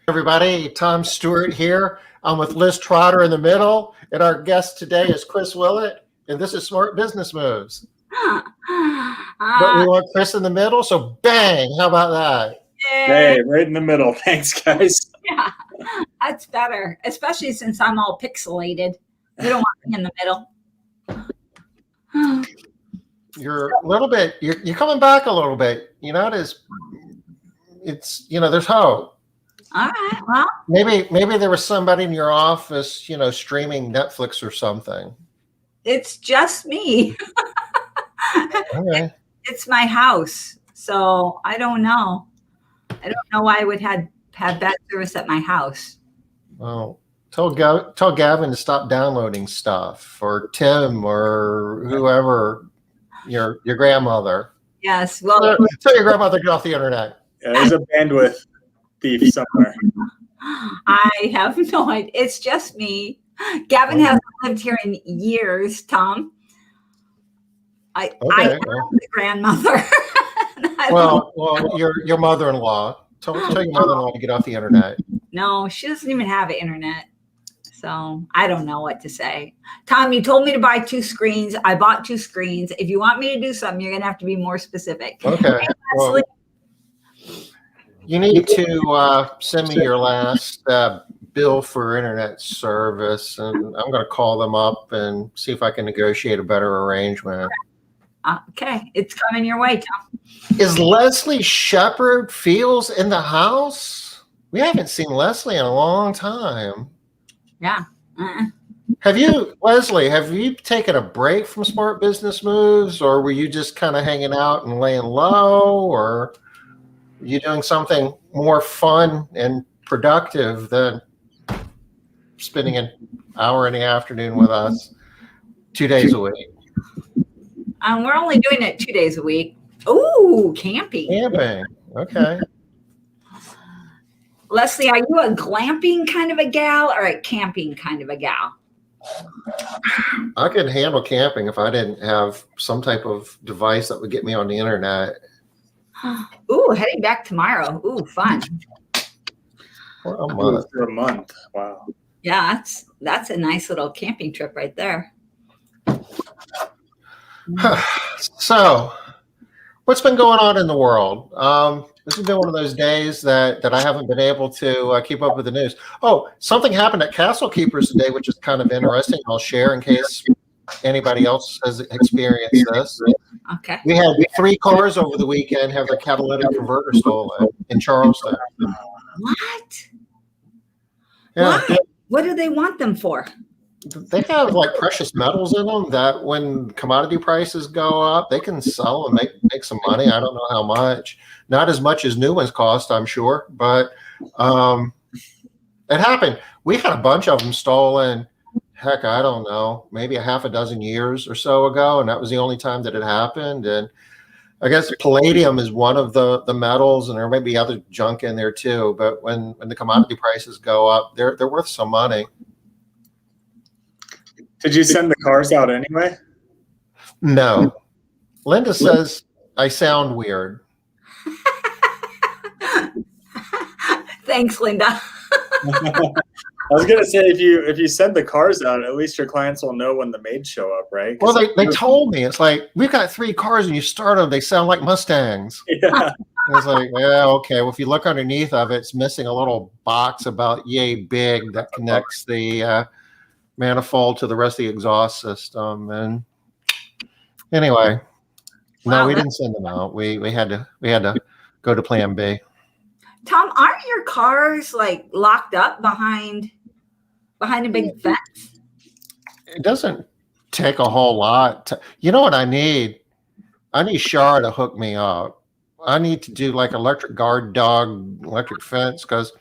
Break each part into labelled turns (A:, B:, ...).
A: Everybody, Tom Stewart here. I'm with Liz Trotter in the middle, and our guest today is Chris Willatt, and this is Smart Business Moves. But we want Chris in the middle, so bang! How about that?
B: Hey, right in the middle. Thanks, guys.
C: Yeah, that's better, especially since I'm all pixelated. We don't want me in the middle.
A: You're a little bit. You're coming back a little bit. You're not as. It's there's hope.
C: All right. Well,
A: maybe there was somebody in your office, streaming Netflix or something.
C: it's just me.
A: Okay.
C: It's my house, so I don't know. I don't know why I would have bad service at my house.
A: Well, tell Gavin to stop downloading stuff, or Tim, or whoever, your grandmother.
C: Yes. Well,
A: Tell your grandmother to get off the internet.
B: Yeah, there's a bandwidth thief somewhere.
C: I have no idea. It's just me. Gavin hasn't lived here in years, Tom. I am the grandmother.
A: Well, your mother-in-law. Tell your mother-in-law to get off the internet.
C: No, she doesn't even have internet. So I don't know what to say. Tom, you told me to buy 2 screens. I bought 2 screens. If you want me to do something, you're going to have to be more specific.
A: Okay. Well, you need to send me your last bill for internet service, and I'm going to call them up and see if I can negotiate a better arrangement.
C: Okay. It's coming your way, Tom.
A: Is Leslie Shepard Fields in the house? We haven't seen Leslie in a long time.
C: Yeah.
A: Leslie, have you taken a break from Smart Business Moves, or were you just kind of hanging out and laying low, or are you doing something more fun and productive than spending an hour in the afternoon with us 2 days a week?
C: We're only doing it 2 days a week. Ooh, camping.
A: Camping. Okay.
C: Leslie, are you a glamping kind of a gal or a camping kind of a gal?
A: I could handle camping if I didn't have some type of device that would get me on the internet.
C: Ooh, heading back tomorrow. Ooh, fun.
A: For a month.
B: For a month. Wow.
C: Yeah, that's a nice little camping trip right there.
A: So, what's been going on in the world? This has been one of those days that I haven't been able to keep up with the news. Oh, something happened at Castle Keepers today, which is kind of interesting. I'll share in case anybody else has experienced this.
C: Okay.
A: We had 3 cars over the weekend have their catalytic converter stolen in Charleston.
C: What?
A: Yeah.
C: Why? What do they want them for?
A: They have like precious metals in them that when commodity prices go up, they can sell and make some money. I don't know how much. Not as much as new ones cost, I'm sure, but it happened. We had a bunch of them stolen. Heck, I don't know, maybe a half a dozen years or so ago, and that was the only time that it happened. And I guess palladium is one of the metals, and there may be other junk in there too. But when the commodity prices go up, they're worth some money.
B: Did you send the cars out anyway?
A: No. Linda says I sound weird.
C: Thanks, Linda.
B: I was gonna say if you send the cars out, at least your clients will know when the maids show up, right?
A: Well, they told me, it's like, we've got 3 cars and you start them, they sound like Mustangs.
B: Yeah.
A: And it's like, yeah, okay. Well, if you look underneath of it, it's missing a little box about yay big that connects the manifold to the rest of the exhaust system. And anyway, no, we didn't send them out. We had to go to plan B.
C: Tom, aren't your cars like locked up behind a big fence?
A: It doesn't take a whole lot. You know what I need? I need Shara to hook me up. I need to do like electric guard dog, electric fence, because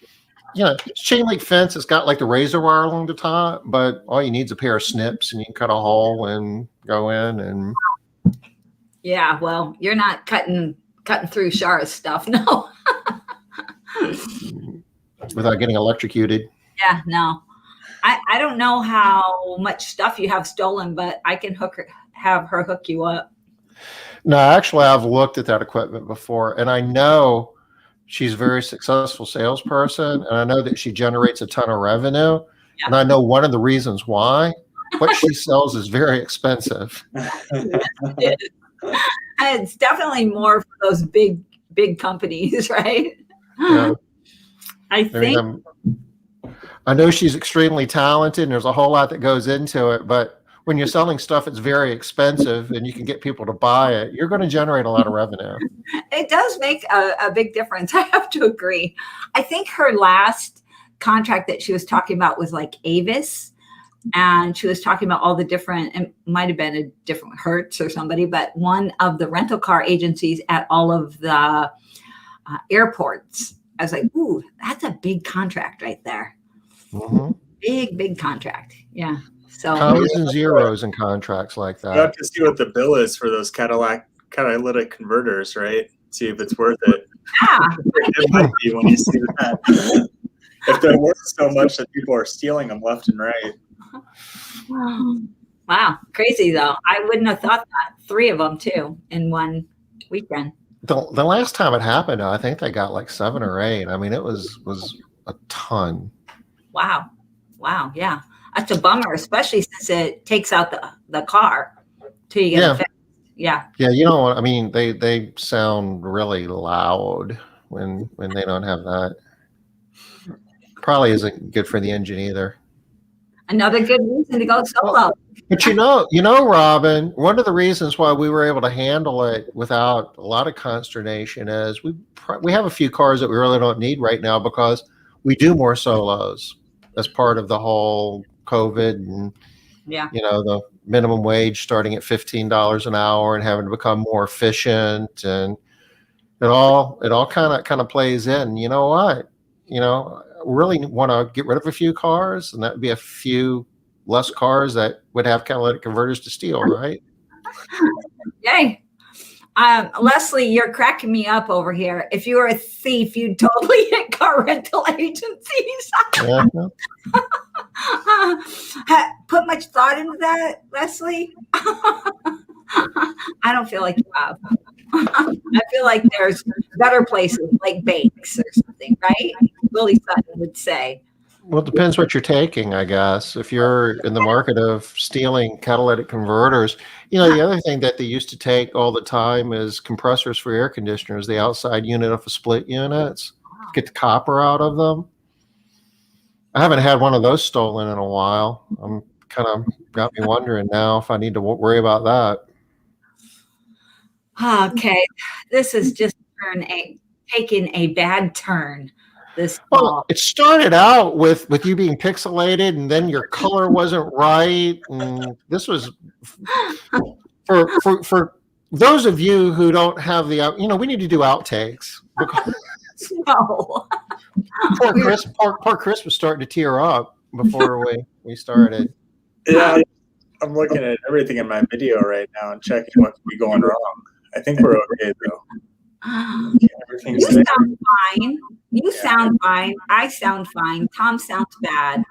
A: chain link fence. It's got like the razor wire along the top, but all you need is a pair of snips, and you can cut a hole and go in. And
C: yeah, well, you're not cutting through Shara's stuff, no.
A: Without getting electrocuted.
C: Yeah, no. I don't know how much stuff you have stolen, but I can have her hook you up.
A: No, actually, I've looked at that equipment before, and I know She's a very successful salesperson, and I know that she generates a ton of revenue.
C: Yeah.
A: And I know one of the reasons why. What she sells is very expensive.
C: It's definitely more for those big companies, right?
A: Yeah.
C: I think.
A: I know she's extremely talented, and there's a whole lot that goes into it. But when you're selling stuff that's very expensive and you can get people to buy it, you're going to generate a lot of revenue.
C: It does make a big difference. I have to agree. I think her last contract that she was talking about was like Avis. And she was talking about all the different, it might have been a different Hertz or somebody, but one of the rental car agencies at all of the airports. I was like, ooh, that's a big contract right there.
A: Mm-hmm.
C: Big contract. Yeah. So
A: Commas and zeros in contracts like that.
B: You have to see what the bill is for those catalytic converters, right? See if it's worth it.
C: Yeah.
B: It might be when you see that. If they're worth so much that people are stealing them left and right.
C: Wow. Crazy though. I wouldn't have thought that. 3 of them too in one weekend.
A: The last time it happened, I think they got like 7 or 8. I mean, it was a ton.
C: Wow. Yeah. That's a bummer, especially since it takes out the car till you get it fixed. Yeah.
A: Yeah, you know what I mean, they sound really loud when they don't have that. Probably isn't good for the engine either.
C: Another good reason to go solo.
A: But you know, Robin, one of the reasons why we were able to handle it without a lot of consternation is we have a few cars that we really don't need right now because we do more solos as part of the whole COVID and the minimum wage starting at $15 an hour and having to become more efficient, and it all kind of plays in. You know what? Really want to get rid of a few cars, and that would be a few less cars that would have catalytic converters to steal, right?
C: Yay. Leslie, you're cracking me up over here. If you were a thief, you'd totally hit car rental agencies.
A: Yeah.
C: Put much thought into that, Leslie? I don't feel like you have. I feel like there's better places like Bakes or something, right? Willie Sutton would say.
A: Well, it depends what you're taking, I guess. If you're in the market of stealing catalytic converters, the other thing that they used to take all the time is compressors for air conditioners, the outside unit of the split units, get the copper out of them. I haven't had one of those stolen in a while. I'm kind of got me wondering now if I need to worry about that.
C: Okay, this is just taking a bad turn.
A: Well, it started out with you being pixelated, and then your color wasn't right, and this was for those of you who don't have the we need to do outtakes.
C: No.
A: Poor Chris was starting to tear up before we started.
B: Yeah, I'm looking at everything in my video right now and checking what could be going wrong. I think we're okay though.
C: You sound fine. You sound fine. I sound fine. Tom sounds bad.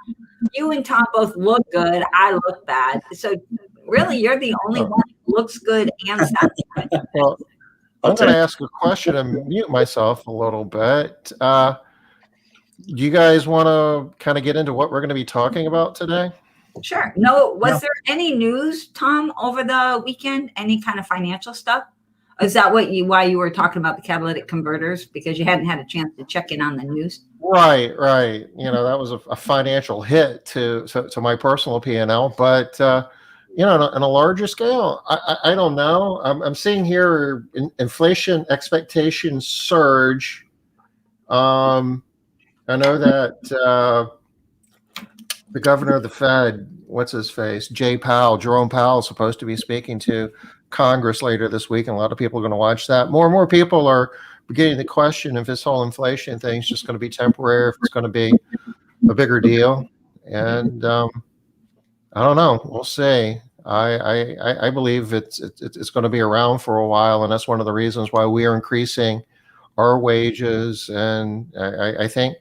C: You and Tom both look good. I look bad. So really, you're the only one who looks good and sounds good.
A: Well, I'm going to ask a question and mute myself a little bit. Do you guys want to kind of get into what we're going to be talking about today?
C: Sure. No, was there any news, Tom, over the weekend? Any kind of financial stuff? Is that why you were talking about the catalytic converters, because you hadn't had a chance to check in on the news? Right.
A: That was a financial hit to my personal P&L, but on a larger scale, I don't know. I'm seeing here inflation expectations surge. I know that the governor of the Fed, what's his face, Jerome Powell, is supposed to be speaking to Congress later this week, and a lot of people are going to watch that. More and more people are beginning to question if this whole inflation thing is just going to be temporary, if it's going to be a bigger deal. And I don't know. We'll see. I believe it's going to be around for a while, and that's one of the reasons why we are increasing our wages. And I think,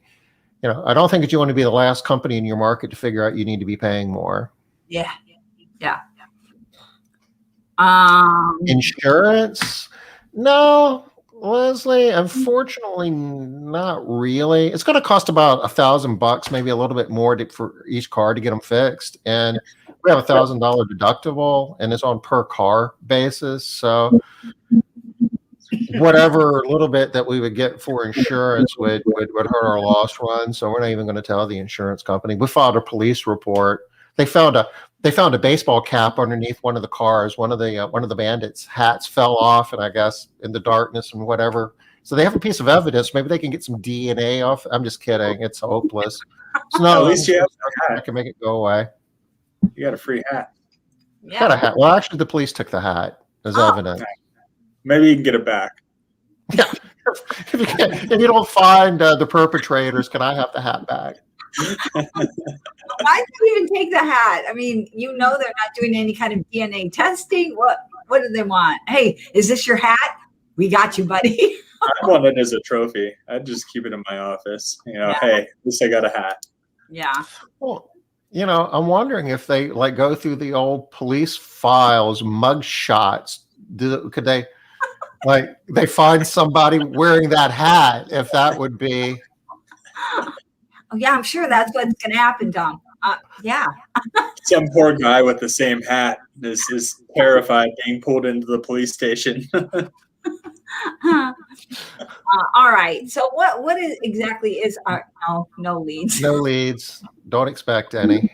A: I don't think that you want to be the last company in your market to figure out you need to be paying more.
C: Yeah.
A: Insurance? No, Leslie, unfortunately, not really. It's going to cost about $1,000, maybe a little bit more for each car to get them fixed. And we have $1,000 deductible, and it's on per car basis. So whatever little bit that we would get for insurance would hurt our loss run. So we're not even going to tell the insurance company. We filed a police report. They found a baseball cap underneath one of the cars. One of the bandits' hats fell off, and I guess in the darkness and whatever. So they have a piece of evidence. Maybe they can get some DNA off. I'm just kidding. It's hopeless. So no,
B: At least you have a
A: I
B: hat.
A: can make it go away.
B: You got a free hat.
A: Got a
C: Yeah.
A: hat. Well, actually, the police took the hat as evidence.
B: Maybe you can get it back.
A: Yeah. If you don't find the perpetrators, can I have the hat back?
C: Why do you even take the hat? I mean, they're not doing any kind of DNA testing. What do they want? Hey, is this your hat? We got you, buddy.
B: I want it as a trophy. I'd just keep it in my office.
C: Yeah.
B: Hey, at least I got a hat.
C: Yeah.
A: Well, I'm wondering if they go through the old police files, mug shots. Could they they find somebody wearing that hat? If that would be.
C: Oh, yeah, I'm sure that's what's going to happen, Tom. Yeah.
B: Some poor guy with the same hat is terrified being pulled into the police station.
C: All right. So what exactly is our no leads?
A: No leads. Don't expect any.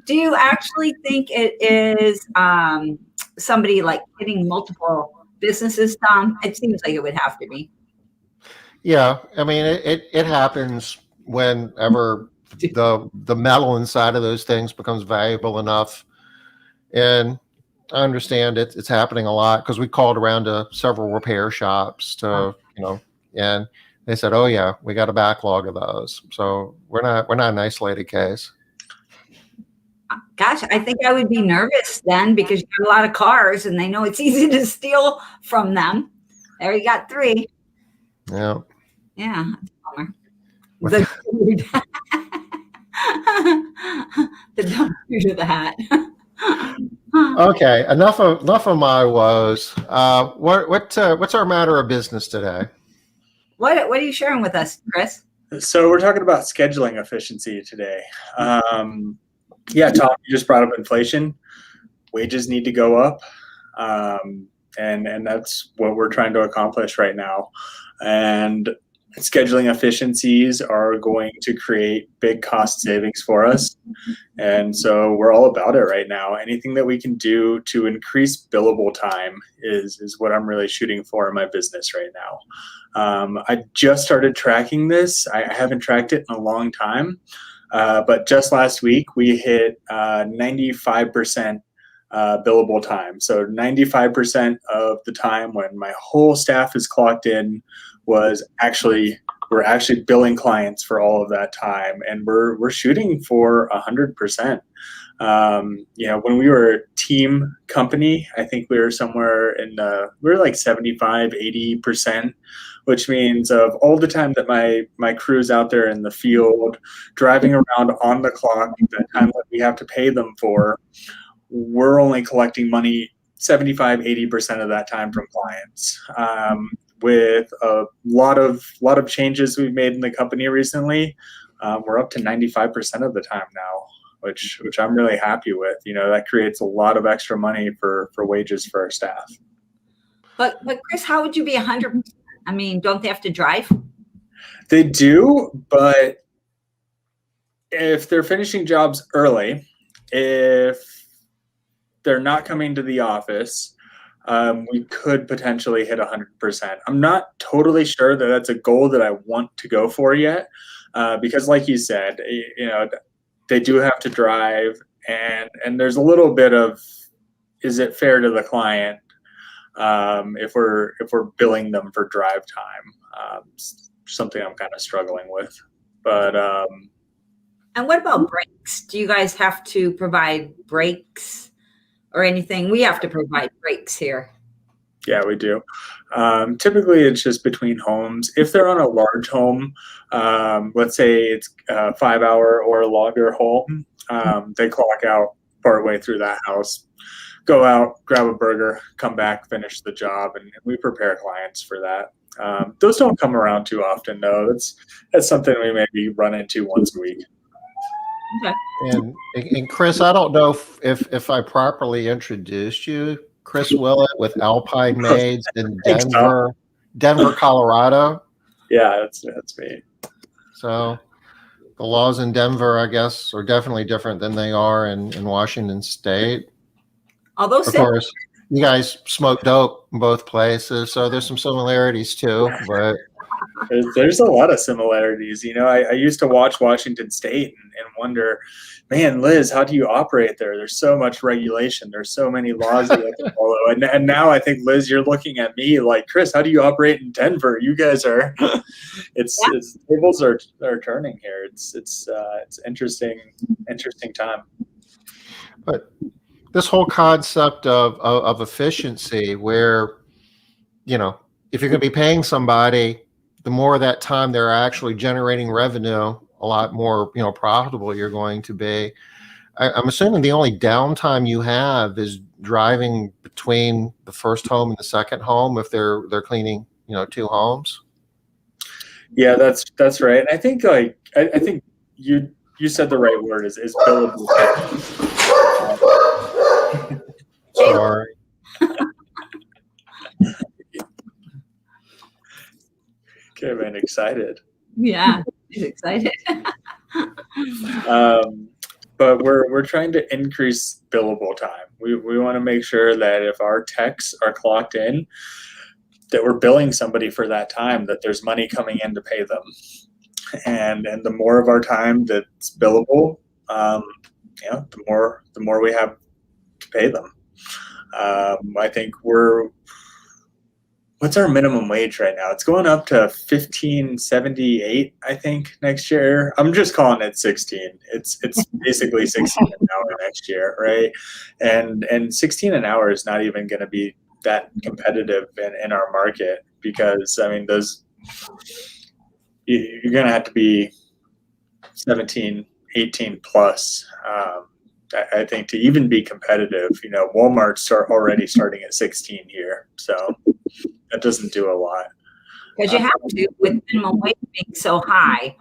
C: Do you actually think it is somebody like hitting multiple businesses, Tom? It seems like it would have to be.
A: Yeah, I mean it happens whenever the metal inside of those things becomes valuable enough, and I understand it's happening a lot because we called around to several repair shops to and they said, oh yeah, we got a backlog of those, so we're not an isolated case.
C: Gosh, I think I would be nervous then because you have a lot of cars and they know it's easy to steal from them. There you got 3.
A: Yeah.
C: Yeah, that's a bummer.
A: With-
C: The dumb dude of the hat.
A: Okay, enough of my woes. What's our matter of business today?
C: What are you sharing with us, Chris?
B: So we're talking about scheduling efficiency today. Yeah, Tom, you just brought up inflation. Wages need to go up, and that's what we're trying to accomplish right now. And scheduling efficiencies are going to create big cost savings for us. And so we're all about it right now. Anything that we can do to increase billable time is what I'm really shooting for in my business right now. I just started tracking this. I haven't tracked it in a long time. But just last week, we hit 95% billable time. So 95% of the time when my whole staff is clocked in we're actually billing clients for all of that time, and we're shooting for 100%. When we were a team company, I think we were somewhere we were like 75, 80%, which means of all the time that my crew's out there in the field, driving around on the clock, the time that we have to pay them for, we're only collecting money 75, 80% of that time from clients. With a lot of changes we've made in the company recently, we're up to 95% of the time now, which I'm really happy with. That creates a lot of extra money for wages for our staff.
C: But Chris, how would you be 100%? I mean, don't they have to drive?
B: They do, but if they're finishing jobs early, if they're not coming to the office, we could potentially hit 100%. I'm not totally sure that that's a goal that I want to go for yet, because like you said, they do have to drive, and there's a little bit of, is it fair to the client if we're billing them for drive time? Something I'm kind of struggling with, but.
C: And what about breaks? Do you guys have to provide breaks? Or anything? We have to provide breaks here.
B: Yeah, we do. Typically, it's just between homes. If they're on a large home, let's say it's a 5-hour or longer home, they clock out partway through that house. go out, grab a burger, come back, finish the job, and we prepare clients for that. Those don't come around too often, though. That's something we maybe run into once a week.
C: Okay.
A: And Chris, I don't know if I properly introduced you. Chris Willatt with Alpine Maids in Denver, Colorado.
B: Yeah, that's me.
A: So the laws in Denver, I guess, are definitely different than they are in Washington State.
C: Although,
A: Of course, you guys smoke dope in both places, so there's some similarities too. But
B: there's a lot of similarities. I used to watch Washington State and wonder, man, Liz, how do you operate there? There's so much regulation. There's so many laws you have to follow. And now I think, Liz, you're looking at me like, Chris, how do you operate in Denver? You guys are, it's tables are turning here. It's interesting time.
A: But this whole concept of efficiency, where, if you're going to be paying somebody, the more of that time they're actually generating revenue, a lot more, profitable you're going to be. I'm assuming the only downtime you have is driving between the first home and the second home if they're cleaning, 2 homes.
B: Yeah, that's right. And I think I think you said the right word is billable.
A: Sorry.
B: Okay, man, excited.
C: Yeah, he's excited.
B: But we're trying to increase billable time. We want to make sure that if our techs are clocked in, that we're billing somebody for that time, that there's money coming in to pay them. And the more of our time that's billable, the more we have to pay them. I think what's our minimum wage right now? It's going up to $15.78, I think, next year. I'm just calling it 16. It's basically 16 an hour next year, right? And 16 an hour is not even going to be that competitive in our market, because you're going to have to be 17, 18 plus. I think to even be competitive, Walmart's are already starting at 16 here, so that doesn't do a lot.
C: Because you have to, with minimum wage being so high.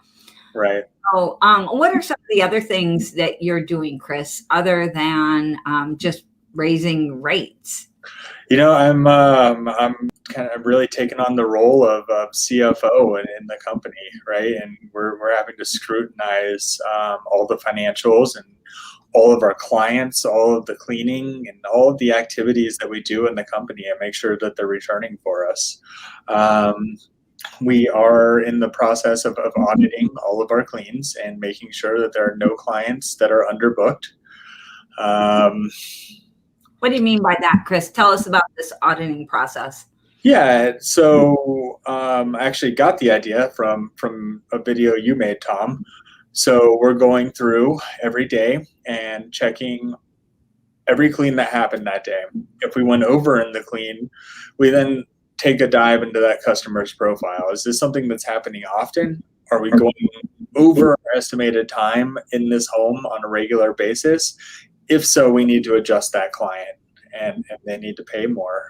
B: Right.
C: So, what are some of the other things that you're doing, Chris, other than just raising rates?
B: I'm kind of really taking on the role of CFO in the company, right? And we're having to scrutinize all the financials and all of our clients, all of the cleaning and all of the activities that we do in the company, and make sure that they're returning for us. We are in the process of auditing all of our cleans and making sure that there are no clients that are underbooked.
C: What do you mean by that, Chris? Tell us about this auditing process.
B: Yeah, so I actually got the idea from a video you made, Tom. So we're going through every day and checking every clean that happened that day. If we went over in the clean, we then take a dive into that customer's profile. Is this something that's happening often? Are we going over our estimated time in this home on a regular basis? If so, we need to adjust that client, and they need to pay more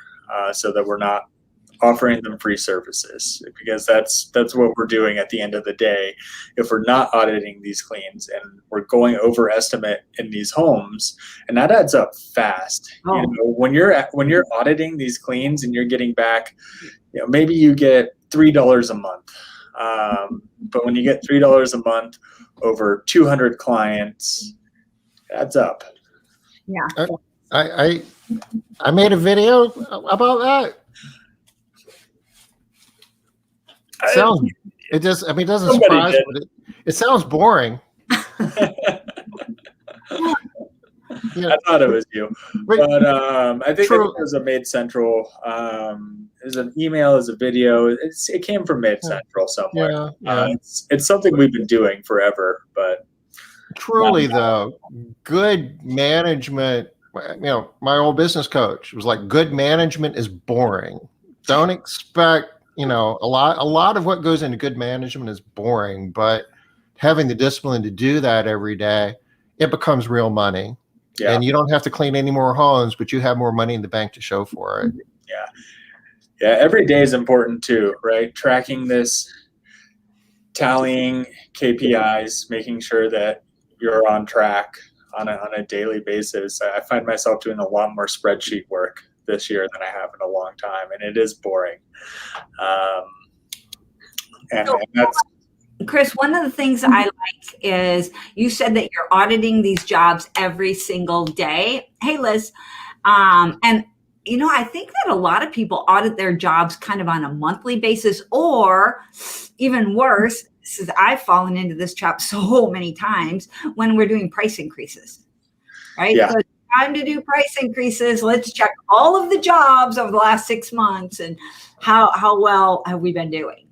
B: so that we're not offering them free services, because that's what we're doing at the end of the day. If we're not auditing these cleans and we're going over estimate in these homes, and that adds up fast.
C: Oh.
B: When you're auditing these cleans and you're getting back, maybe you get $3 a month, but when you get $3 a month over 200 clients, it adds up.
C: Yeah.
A: I made a video about that. It doesn't surprise me, but it sounds boring.
B: I thought it was you, but I think it was a Made Central. There's an email, there's a video. It came from Made Central somewhere. Yeah. It's something we've been doing forever, but
A: truly though, good management. My old business coach was like, good management is boring. Don't expect. A lot of what goes into good management is boring, but having the discipline to do that every day, it becomes real money.
B: Yeah.
A: And you don't have to clean any more homes, but you have more money in the bank to show for it.
B: Yeah. Yeah. Every day is important too, right? Tracking this, tallying KPIs, making sure that you're on track on a daily basis. I find myself doing a lot more spreadsheet work this year than I have in a long time, and it is boring. And that's,
C: Chris, one of the things I like is you said that you're auditing these jobs every single day. Hey, Liz. And, you know, I think that a lot of people audit their jobs kind of on a monthly basis, or even worse, I've fallen into this trap so many times when we're doing price increases, right?
B: Yeah.
C: So it's time to do price increases. Let's check all of the jobs over the last 6 months and how well have we been doing?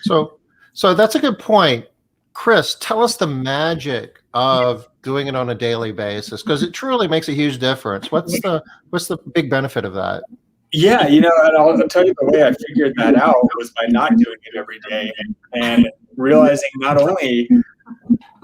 A: So that's a good point. Chris, tell us the magic of doing it on a daily basis, because it truly makes a huge difference. What's the big benefit of that?
B: Yeah, you know, and I'll tell you the way I figured that out was by not doing it every day and realizing not only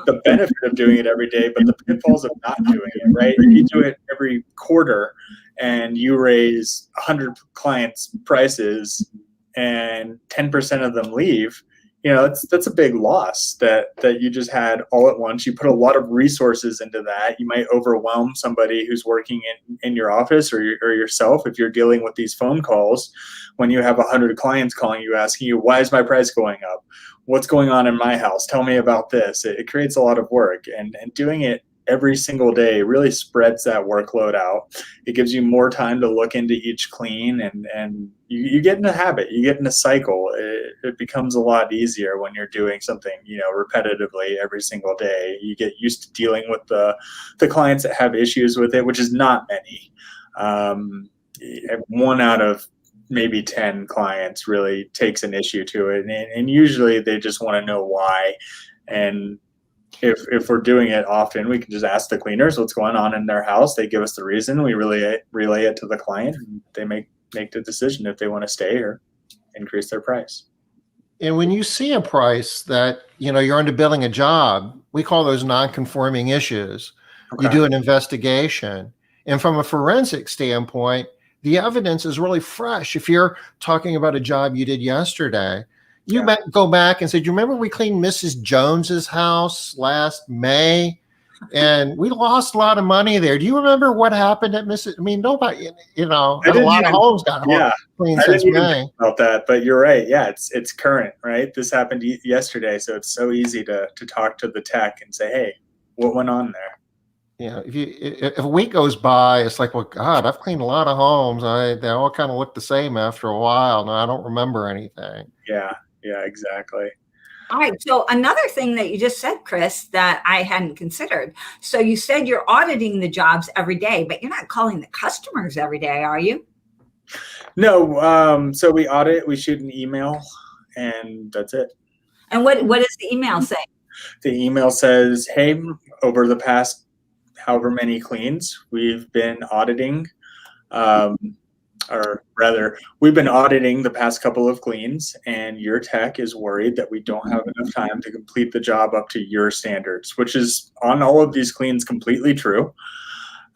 B: the benefit of doing it every day, but the pitfalls of not doing it, right? If you do it every quarter and you raise 100 clients' prices and 10% of them leave, you know, that's a big loss that you just had all at once. You put a lot of resources into that. You might overwhelm somebody who's working in your office or yourself if you're dealing with these phone calls when you have 100 clients calling you asking you, why is my price going up? What's going on in my house? Tell me about this. It creates a lot of work, and doing it every single day really spreads that workload out. It gives you more time to look into each clean, and you get in a habit, you get in a cycle. It becomes a lot easier when you're doing something, you know, repetitively every single day. You get used to dealing with the clients that have issues with it, which is not many. 1 out of maybe 10 clients really takes an issue to it, and usually they just want to know why. And if we're doing it often, we can just ask the cleaners what's going on in their house. They give us the reason. We relay it to the client, and they make the decision if they want to stay or increase their price.
A: And when you see a price that, you know, you're underbilling a job, we call those non-conforming issues.
B: Okay.
A: You do an investigation. And from a forensic standpoint, the evidence is really fresh. If you're talking about a job you did yesterday, you might go back and say, do you remember we cleaned Mrs. Jones's house last May? And we lost a lot of money there. Do you remember what happened at Mrs.? I mean, nobody, you know, a lot of homes got cleaned since May.
B: About that, but you're right. Yeah, it's current, right? This happened yesterday, so it's so easy to talk to the tech and say, hey, what went on there?
A: Yeah, if a week goes by, it's like, well, God, I've cleaned a lot of homes. They all kind of look the same after a while. No, I don't remember anything.
B: Yeah, exactly.
C: All right. So another thing that you just said, Chris, that I hadn't considered. So you said you're auditing the jobs every day, but you're not calling the customers every day, are you?
B: No. So we audit, we shoot an email, and that's it.
C: And what does the email say?
B: The email says, hey, over the past however many cleans, we've been auditing, or rather, we've been auditing the past couple of cleans, and your tech is worried that we don't have enough time to complete the job up to your standards, which is on all of these cleans completely true.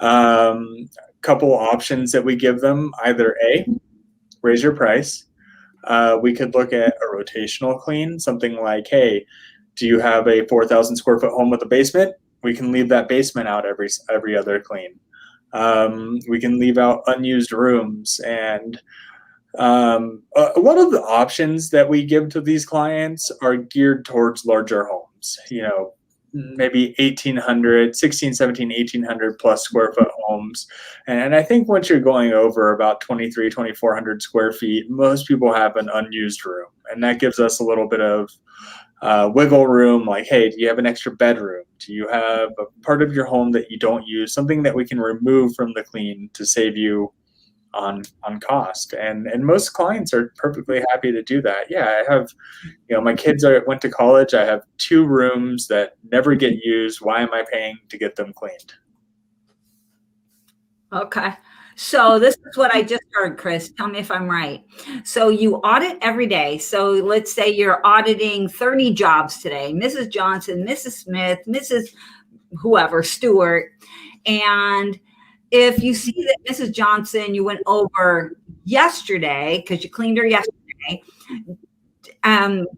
B: Couple options that we give them: either A, raise your price. We could look at a rotational clean, something like, hey, do you have a 4,000 square foot home with a basement? We can leave that basement out every other clean. We can leave out unused rooms, and a lot of the options that we give to these clients are geared towards larger homes, you know, maybe 1,800, 16, 17, 1,800 plus square foot homes. And I think once you're going over about 2,400 square feet, most people have an unused room, and that gives us a little bit of wiggle room. Like, hey, do you have an extra bedroom? Do you have a part of your home that you don't use, something that we can remove from the clean to save you on cost? And most clients are perfectly happy to do that. Yeah, I have, you know, my kids went to college. I have 2 rooms that never get used. Why am I paying to get them cleaned?
C: Okay. So this is what I just heard, Chris. Tell me if I'm right. So you audit every day. So let's say you're auditing 30 jobs today, Mrs. Johnson, Mrs. Smith, Mrs. whoever, Stewart. And if you see that Mrs. Johnson, you went over yesterday because you cleaned her yesterday,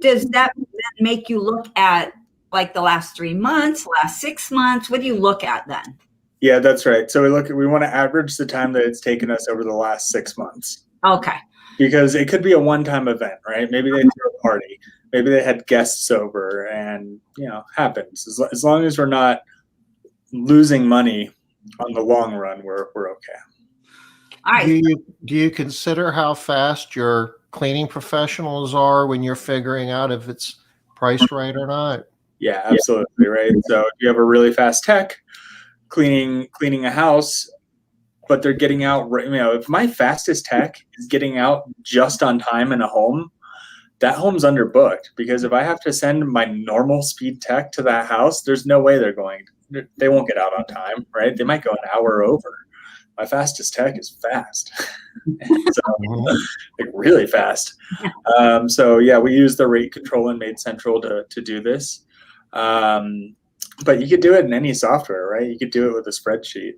C: does that then make you look at like the last 3 months, last 6 months? What do you look at then?
B: Yeah, that's right. So we want to average the time that it's taken us over the last 6 months.
C: Okay.
B: Because it could be a one-time event, right? Maybe they threw a party, maybe they had guests over, and happens. As long as we're not losing money on the long run, we're okay.
C: All right.
A: Do you consider how fast your cleaning professionals are when you're figuring out if it's priced right or not?
B: Yeah, absolutely, right. So if you have a really fast tech cleaning a house, but they're getting out, if my fastest tech is getting out just on time in a home, that home's underbooked, because if I have to send my normal speed tech to that house, there's no way they won't get out on time, right? They might go an hour over. My fastest tech is fast. So like really fast. So yeah, we use the rate control in Made Central to do this. But you could do it in any software, right? You could do it with a spreadsheet.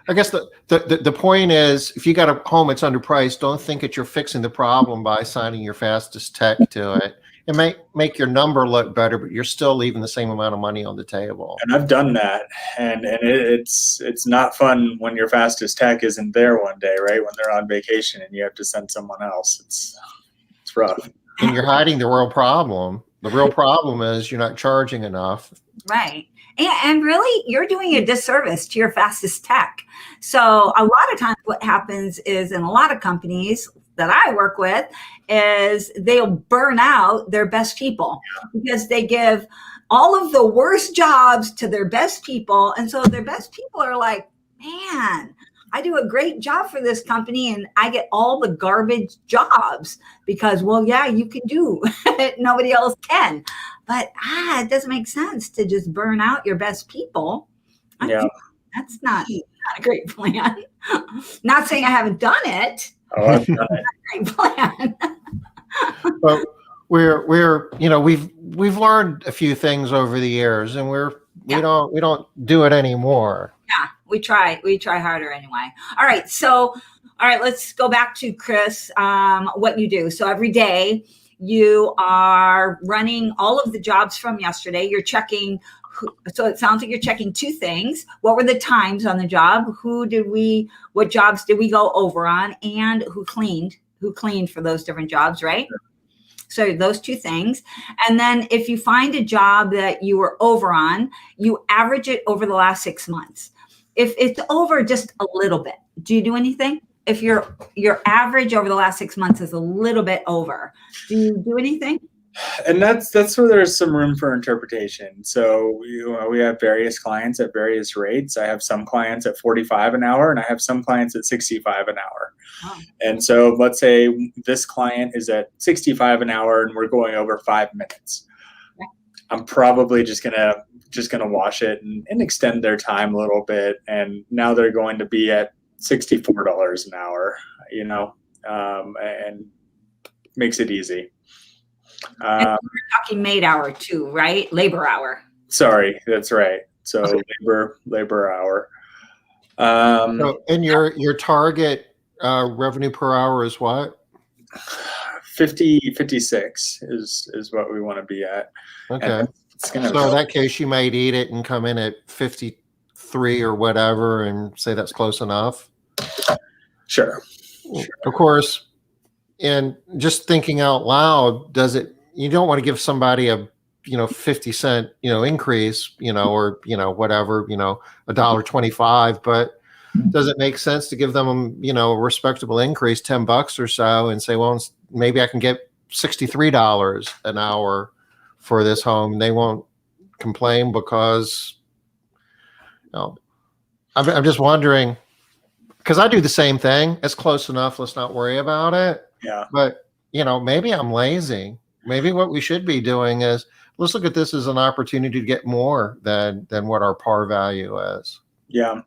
A: I guess the point is, if you got a home that's underpriced, don't think that you're fixing the problem by assigning your fastest tech to it. It may make your number look better, but you're still leaving the same amount of money on the table.
B: And I've done that, and it's not fun when your fastest tech isn't there one day, right? When they're on vacation and you have to send someone else. It's rough.
A: And you're hiding the real problem. The real problem is you're not charging enough.
C: Right. And really, you're doing a disservice to your fastest tech. So a lot of times what happens is, in a lot of companies that I work with, is they'll burn out their best people because they give all of the worst jobs to their best people. And so their best people are like, man, I do a great job for this company and I get all the garbage jobs because, well, yeah, you can do it. Nobody else can. But it doesn't make sense to just burn out your best people. That's not a great plan. Not saying I haven't done it.
B: Oh, I've done it.
C: Great plan.
A: But we've learned a few things over the years, and we don't do it anymore.
C: Yeah, we try harder anyway. All right, let's go back to Chris. What you do. So every day you are running all of the jobs from yesterday. You're checking. So it sounds like you're checking two things. What were the times on the job? What jobs did we go over on? And who cleaned for those different jobs, right? So those two things. And then if you find a job that you were over on, you average it over the last 6 months. If it's over just a little bit, do you do anything? If your average over the last 6 months is a little bit over, do you do anything?
B: And that's where there's some room for interpretation. So we have various clients at various rates. I have some clients at 45 an hour, and I have some clients at 65 an hour. Oh. And so let's say this client is at 65 an hour, and we're going over 5 minutes. Okay. I'm probably just gonna wash it and extend their time a little bit. And now they're going to be at $64 an hour. And makes it easy.
C: We're talking maid hour too, right? Labor hour.
B: Sorry, that's right. So okay. labor hour.
A: And your target revenue per hour is what?
B: 56 is what we want to be at.
A: Okay. So in that case, you might eat it and come in at 53 or whatever, and say that's close enough.
B: Sure.
A: Of course. And just thinking out loud, you don't want to give somebody a 50 cent increase, or whatever, $1.25, but does it make sense to give them a respectable increase, $10 or so, and say, well, maybe I can get $63 an hour for this home? They won't complain because I'm just wondering, because I do the same thing. It's close enough. Let's not worry about it.
B: Yeah.
A: But, maybe I'm lazy. Maybe what we should be doing is let's look at this as an opportunity to get more than what our par value is.
B: Yeah.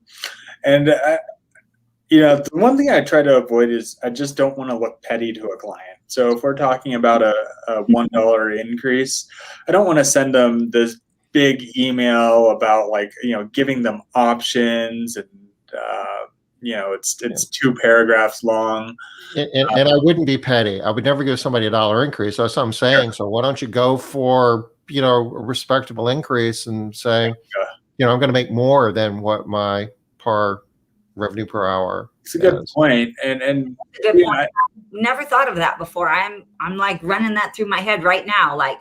B: And, the one thing I try to avoid is I just don't want to look petty to a client. So if we're talking about a $1 increase, I don't want to send them the big email about like, giving them options, and it's 2 paragraphs long.
A: And I wouldn't be petty. I would never give somebody $1 increase. That's what I'm saying. So why don't you go for, a respectable increase and say, I'm going to make more than what my revenue per hour.
B: It's a good point. And
C: good point. I never thought of that before. I'm like running that through my head right now. Like,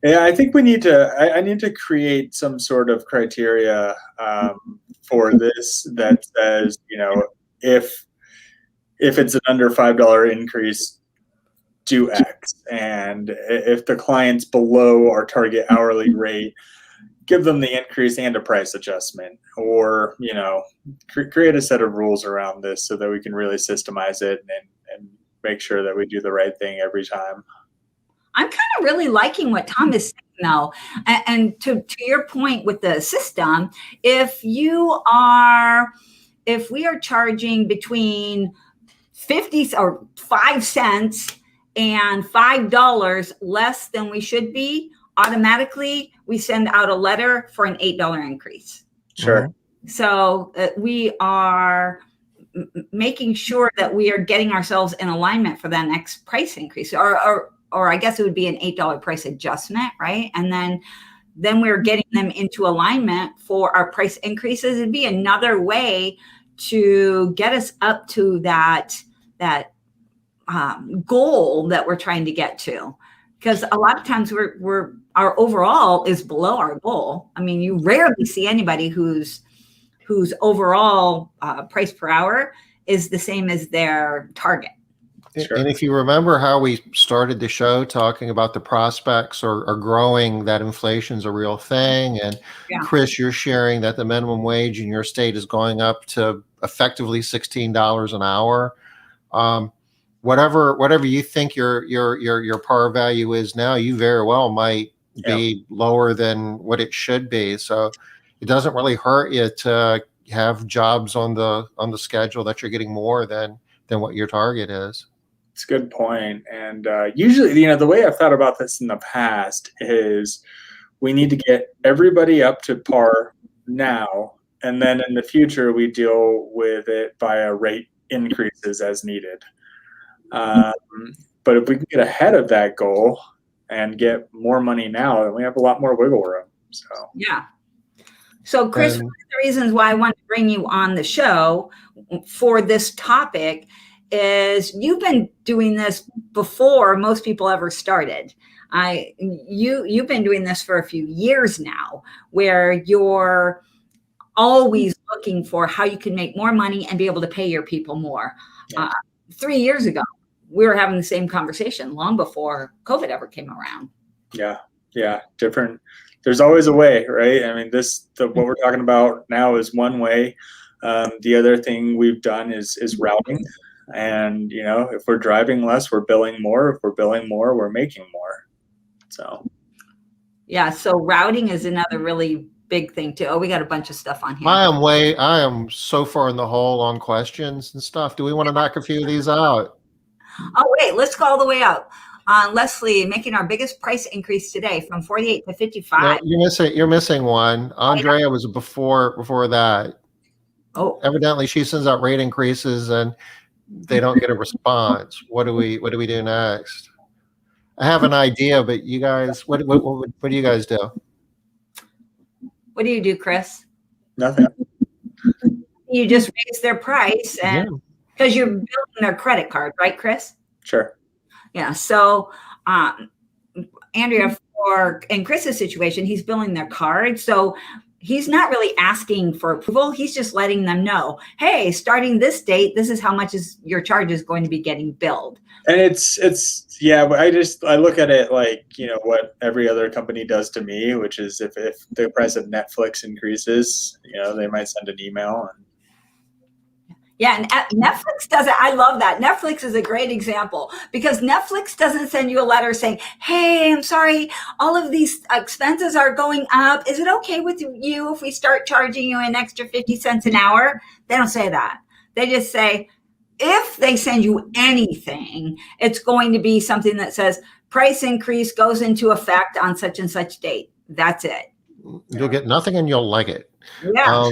B: yeah, I think we need to. I need to create some sort of criteria for this that says, if it's an under $5 increase, do X, and if the client's below our target hourly rate, give them the increase and a price adjustment, or create a set of rules around this so that we can really systemize it and make sure that we do the right thing every time.
C: I'm kind of really liking what Tom is saying though. And to your point with the system, if we are charging between 50 or 5 cents and $5 less than we should be, automatically we send out a letter for an $8 increase.
B: Sure.
C: So we are making sure that we are getting ourselves in alignment for that next price increase, or I guess it would be an $8 price adjustment, right? And then we're getting them into alignment for our price increases. It'd be another way to get us up to that goal that we're trying to get to. Because a lot of times our overall is below our goal. I mean, you rarely see anybody whose overall price per hour is the same as their target.
A: Sure. And if you remember how we started the show talking about the prospects are growing, that inflation's a real thing. And Chris, you're sharing that the minimum wage in your state is going up to effectively $16 an hour. Whatever you think your par value is now, you very well might be lower than what it should be. So it doesn't really hurt you to have jobs on the schedule that you're getting more than what your target is.
B: It's a good point. And usually, the way I've thought about this in the past is we need to get everybody up to par now, and then in the future we deal with it via rate increases as needed. But if we can get ahead of that goal and get more money now, then we have a lot more wiggle room.
C: So Chris, one of the reasons why I wanted to bring you on the show for this topic is you've been doing this before most people ever started. You've been doing this for a few years now, where you're always looking for how you can make more money and be able to pay your people more. 3 years ago, we were having the same conversation long before COVID ever came around.
B: Yeah. Different. There's always a way, right? I mean, what we're talking about now is one way. The other thing we've done is routing. And, if we're driving less, we're billing more. If we're billing more, we're making more. So routing is another really big thing too. Oh, we got a bunch of stuff on here.
A: I am so far in the hole on questions and stuff. Do we want to knock a few of these out?
C: Oh, wait, let's go all the way up. Leslie, making our biggest price increase today from 48 to 55.
A: No, you're missing one. Andrea was before that.
C: Oh,
A: evidently she sends out rate increases and they don't get a response. What do we do next? I have an idea, but you guys, what do you guys do?
C: What do you do, Chris?
B: Nothing.
C: You just raise their price, and because you're building their credit card, right, Chris?
B: Sure.
C: Yeah. So, Andrea, in Chris's situation, he's billing their card. So he's not really asking for approval. He's just letting them know, hey, starting this date, this is how much your charge is going to be getting billed.
B: And I look at it like, what every other company does to me, which is if the price of Netflix increases, they might send an email.
C: And Netflix does it. I love that. Netflix is a great example because Netflix doesn't send you a letter saying, hey, I'm sorry, all of these expenses are going up. Is it okay with you if we start charging you an extra 50 cents an hour? They don't say that. They just say, if they send you anything, it's going to be something that says price increase goes into effect on such and such date. That's it.
A: You'll get nothing and you'll like it.
C: Yeah.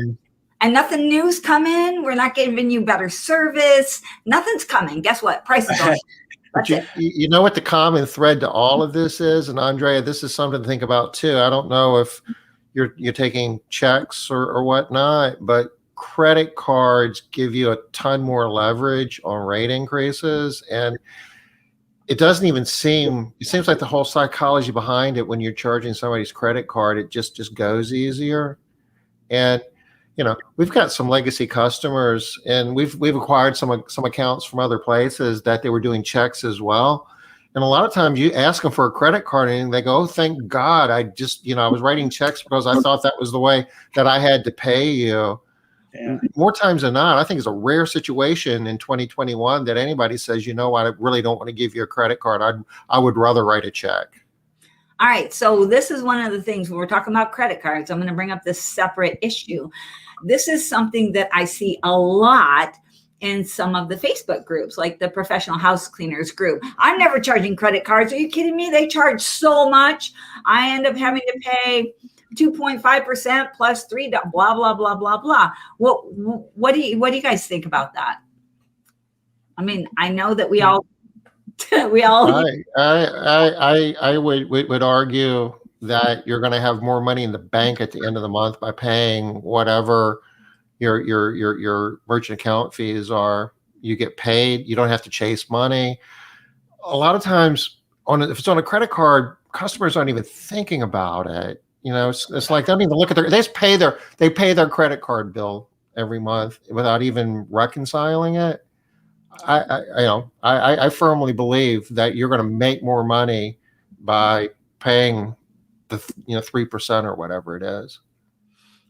C: And nothing new's coming. We're not giving you better service. Nothing's coming. Guess what? Price is going.
A: But you know what the common thread to all of this is? And Andrea, this is something to think about too. I don't know if you're taking checks or whatnot, but credit cards give you a ton more leverage on rate increases. And it doesn't even seem, it seems like the whole psychology behind it when you're charging somebody's credit card, it just goes easier. And you know, we've got some legacy customers, and we've acquired some accounts from other places that they were doing checks as well. And a lot of times you ask them for a credit card and they go, "Oh, thank God, I was writing checks because I thought that was the way that I had to pay you." Yeah. More times than not, I think it's a rare situation in 2021 that anybody says, "You know what, I really don't want to give you a credit card. I would rather write a check."
C: All right, so this is one of the things when we're talking about credit cards. I'm going to bring up this separate issue. This is something that I see a lot in some of the Facebook groups, like the professional house cleaners group. I'm never charging credit cards. Are you kidding me? They charge so much. I end up having to pay 2.5% plus 3, blah, blah, blah, blah, blah. What do you guys think about that? I mean, I know that we all
A: I would argue that you're going to have more money in the bank at the end of the month by paying whatever your merchant account fees are. You get paid. You don't have to chase money. A lot of times, if it's on a credit card, customers aren't even thinking about it. You know, it's like they don't even look at they pay their credit card bill every month without even reconciling it. I firmly believe that you're going to make more money by paying the 3% or whatever it is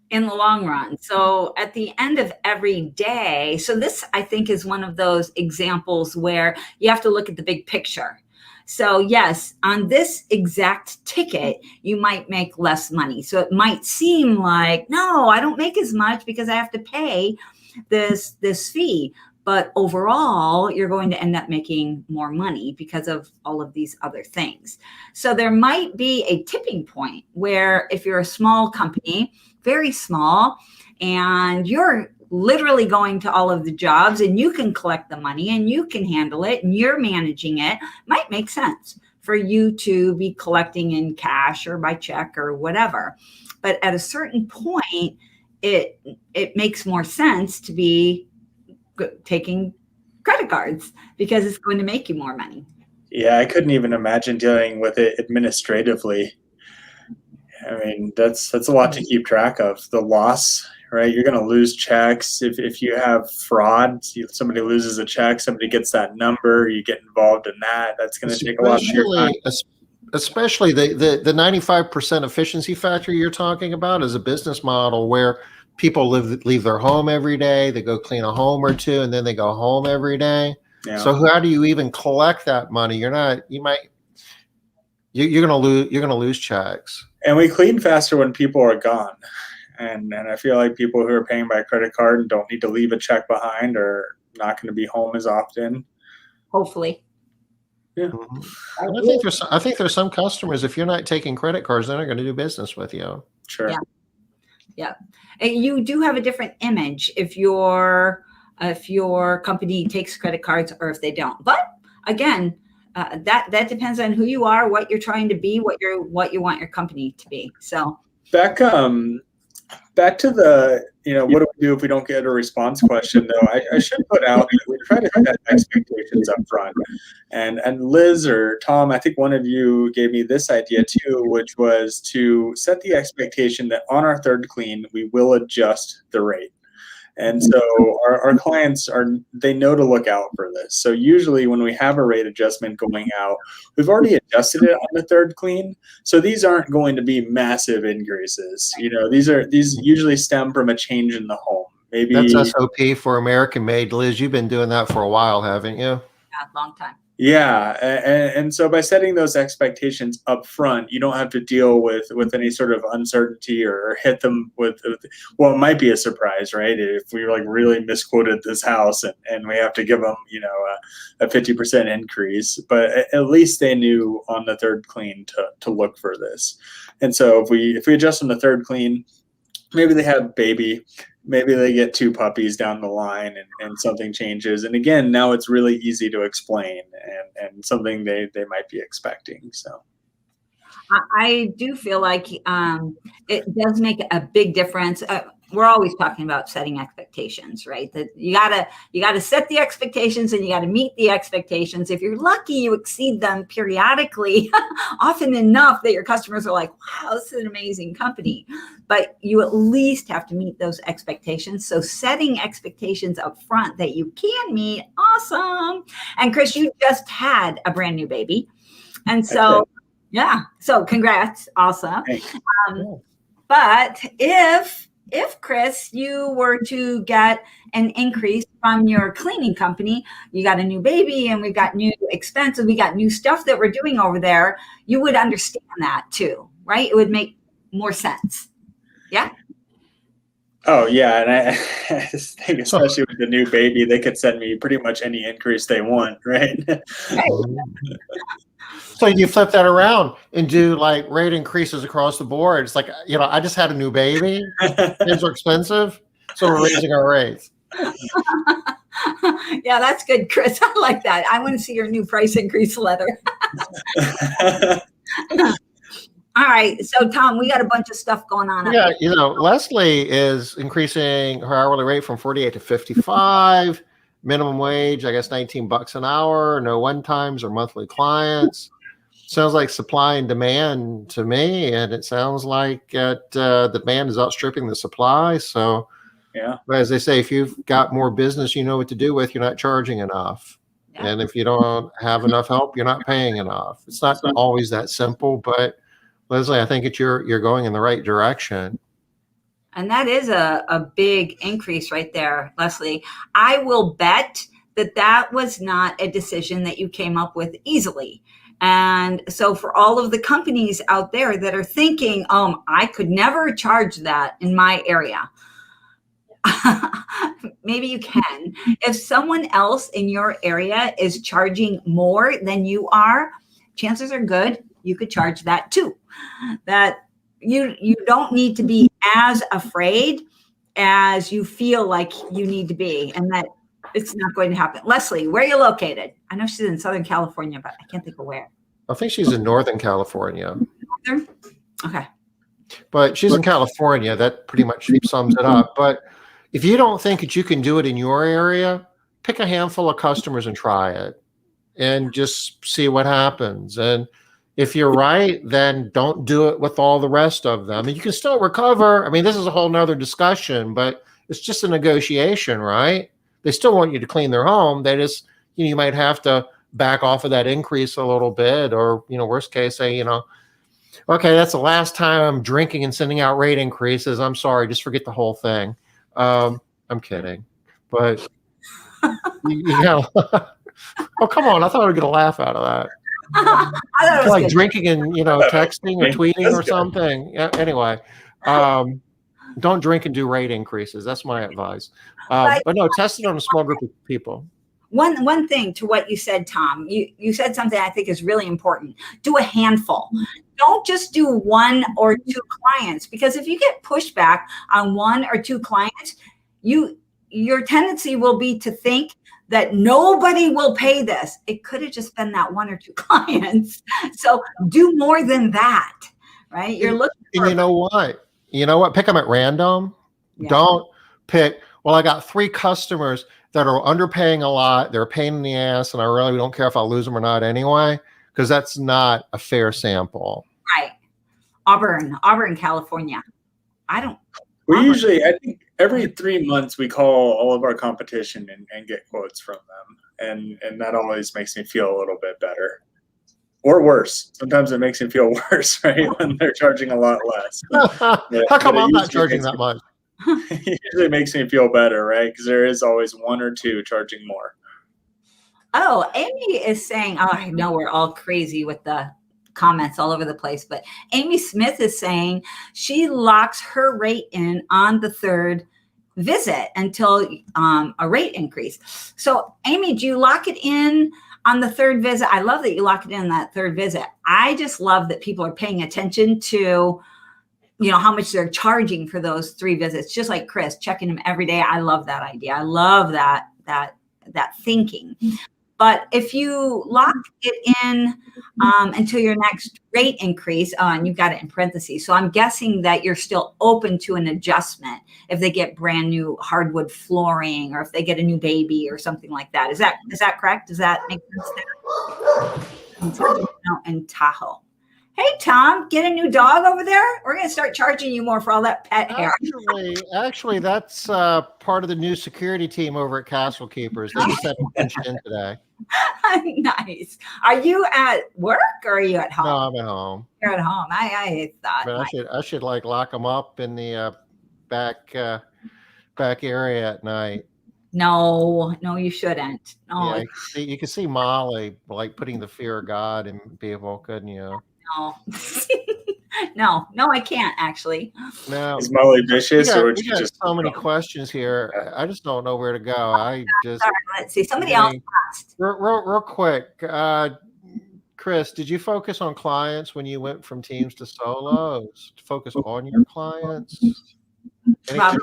C: in the long run. So at the end of every day, so this I think is one of those examples where you have to look at the big picture. So yes, on this exact ticket, you might make less money. So it might seem like, no, I don't make as much because I have to pay this fee. But overall, you're going to end up making more money because of all of these other things. So there might be a tipping point where if you're a small company, very small, and you're literally going to all of the jobs and you can collect the money and you can handle it and you're managing it, might make sense for you to be collecting in cash or by check or whatever. But at a certain point, it makes more sense to be taking credit cards because it's going to make you more money.
B: Yeah, I couldn't even imagine dealing with it administratively. I mean, that's a lot to keep track of. The loss, right? You're going to lose checks. If you have fraud, somebody loses a check, somebody gets that number, you get involved in that. That's going to take a lot of your time.
A: Especially the 95% efficiency factor you're talking about is a business model where people leave their home every day. They go clean a home or two, and then they go home every day. Yeah. So how do you even collect that money? You're going to lose checks.
B: And we clean faster when people are gone. And I feel like people who are paying by credit card and don't need to leave a check behind are not going to be home as often.
C: Hopefully.
B: Yeah.
A: Mm-hmm. I think there's some customers, if you're not taking credit cards, they're not going to do business with you.
B: Sure.
C: Yeah. Yeah. And you do have a different image if your company takes credit cards or if they don't. But again, that depends on who you are, what you're trying to be, what you want your company to be. So
B: back to the, what do we do if we don't get a response question, though? I should put out, we try to set expectations up front. And Liz or Tom, I think one of you gave me this idea too, which was to set the expectation that on our third clean, we will adjust the rate. And so our clients they know to look out for this. So usually when we have a rate adjustment going out, we've already adjusted it on the third clean. So these aren't going to be massive increases. These usually stem from a change in the home. Maybe
A: that's SOP for American Made. Liz, you've been doing that for a while, haven't you?
C: Yeah, long time.
B: Yeah, and so by setting those expectations up front, you don't have to deal with any sort of uncertainty or hit them with well, it might be a surprise, right? If we like really misquoted this house and we have to give them, a 50% increase, but at least they knew on the third clean to look for this. And so if we adjust on the third clean, maybe they have a baby, maybe they get two puppies down the line and something changes. And again, now it's really easy to explain and something they might be expecting. So
C: I do feel like it does make a big difference. We're always talking about setting expectations, right? That you gotta set the expectations and you gotta meet the expectations. If you're lucky, you exceed them periodically, often enough that your customers are like, "Wow, this is an amazing company." But you at least have to meet those expectations. So setting expectations up front that you can meet, awesome. And Chris, you just had a brand new baby, and so. Yeah. So congrats. Awesome. But if Chris, you were to get an increase from your cleaning company, you got a new baby and we've got new expenses, we got new stuff that we're doing over there, you would understand that too, right? It would make more sense. Yeah.
B: Oh yeah, and I just think especially with the new baby, they could send me pretty much any increase they want, right?
C: Right.
A: So you flip that around and do like rate increases across the board. It's like, I just had a new baby. Things are expensive, so we're raising our rates.
C: Yeah, that's good, Chris. I like that. I want to see your new price increase letter. All right. So, Tom, we got a bunch of stuff going on.
A: Yeah, Leslie is increasing her hourly rate from 48 to 55. Minimum wage, I guess, $19 an hour. No one times or monthly clients. Sounds like supply and demand to me, and it sounds like the demand is outstripping the supply. So,
B: yeah,
A: as they say, if you've got more business you know what to do with, you're not charging enough. Yeah. And if you don't have enough help, you're not paying enough. It's not always that simple, but Leslie, I think you're going in the right direction.
C: And that is a big increase right there, Leslie. I will bet that was not a decision that you came up with easily. And so for all of the companies out there that are thinking, I could never charge that in my area. Maybe you can. If someone else in your area is charging more than you are, chances are good you could charge that too. That you don't need to be as afraid as you feel like you need to be, and that it's not going to happen. Leslie, where are you located? I know she's in Southern California, but I can't think of where.
A: I think she's in Northern California.
C: Northern? Okay.
A: But she's in California. That pretty much sums it up. But if you don't think that you can do it in your area, pick a handful of customers and try it and just see what happens. And if you're right, then don't do it with all the rest of them. And you can still recover. I mean, this is a whole nother discussion, but it's just a negotiation, right? They still want you to clean their home. They just, you might have to back off of that increase a little bit, or, worst case, say, okay, that's the last time I'm drinking and sending out rate increases. I'm sorry, just forget the whole thing. I'm kidding, but oh, come on. I thought I would get a laugh out of that. Like good. Drinking and texting or tweeting or something. Yeah, anyway, don't drink and do rate increases. That's my advice. But no, test it on a small group of people.
C: One thing to what you said, Tom, you said something I think is really important. Do a handful. Don't just do one or two clients, because if you get pushback on one or two clients, your tendency will be to think that nobody will pay this. It could have just been that one or two clients. So do more than that, right? You're looking for.
A: And you know what? Pick them at random. Yeah. Don't pick, I got 3 customers that are underpaying a lot. They're a pain in the ass, and I really don't care if I'll lose them or not anyway, because that's not a fair sample.
C: Right. Auburn, California.
B: We usually, I think every 3 months we call all of our competition and get quotes from them. And that always makes me feel a little bit better. Or worse. Sometimes it makes me feel worse, right? When they're charging a lot less.
A: How come I'm not charging that much?
B: It usually makes me feel better, right? Because there is always one or two charging more.
C: Oh, Amy is saying, oh, I know we're all crazy with the comments all over the place, but Amy Smith is saying she locks her rate in on the third visit until a rate increase. So, Amy, do you lock it in on the third visit? I love that you lock it in on that third visit. I just love that people are paying attention to, how much they're charging for those 3 visits, just like Chris, checking them every day. I love that idea. I love that thinking. But if you lock it in until your next rate increase, and you've got it in parentheses, so I'm guessing that you're still open to an adjustment if they get brand new hardwood flooring, or if they get a new baby or something like that. Is that correct? Does that make sense there? In Tahoe. Hey, Tom, get a new dog over there. We're going to start charging you more for all that pet hair.
A: Actually, that's part of the new security team over at Castle Keepers. They just haven't punched in today.
C: Nice. Are you at work or are you at home?
A: No, I'm at home.
C: You're at home. I thought.
A: But I should like lock them up in the back area at night. No,
C: you shouldn't. No.
A: Yeah, you can see Molly like putting the fear of God in people, couldn't you?
C: No, I can't actually.
A: No.
B: Is Molly vicious, or would
A: we
B: you
A: got
B: just
A: so many questions here? I just don't know where to go.
C: All right, let's see. Somebody else asked.
A: Real quick, Chris, did you focus on clients when you went from teams to solos? Focus on your clients?
B: Yeah.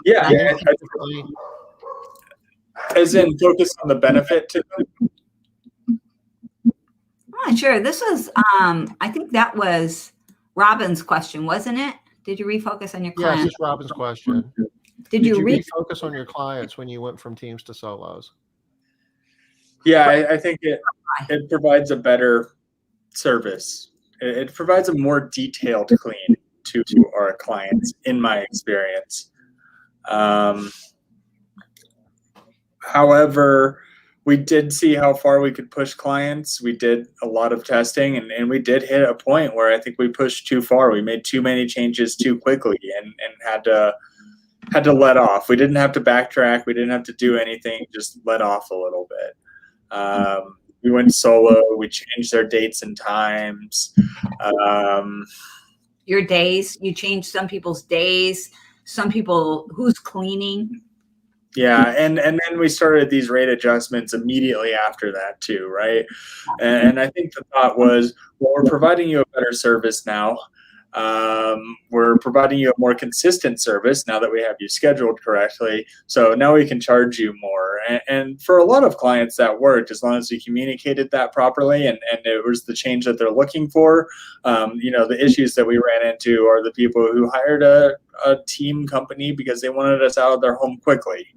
B: As in focus on the benefit to them?
C: I'm not sure. This was, I think that was Robin's question, wasn't it? Did you refocus on your clients?
A: Yeah, it's just Robin's question.
C: Did you
A: refocus on your clients when you went from teams to solos?
B: Yeah, I think it provides a better service. It provides a more detailed clean to our clients, in my experience. However, we did see how far we could push clients. We did a lot of testing, and we did hit a point where I think we pushed too far. We made too many changes too quickly and had to let off. We didn't have to backtrack. We didn't have to do anything, just let off a little bit. We went solo. We changed their dates and times.
C: Your days, you changed some people's days, some people who's cleaning.
B: Yeah, and then we started these rate adjustments immediately after that too, right? And I think the thought was, well, we're providing you a better service now. We're providing you a more consistent service now that we have you scheduled correctly. So now we can charge you more. And for a lot of clients that worked, as long as we communicated that properly and it was the change that they're looking for. The issues that we ran into are the people who hired a team company because they wanted us out of their home quickly.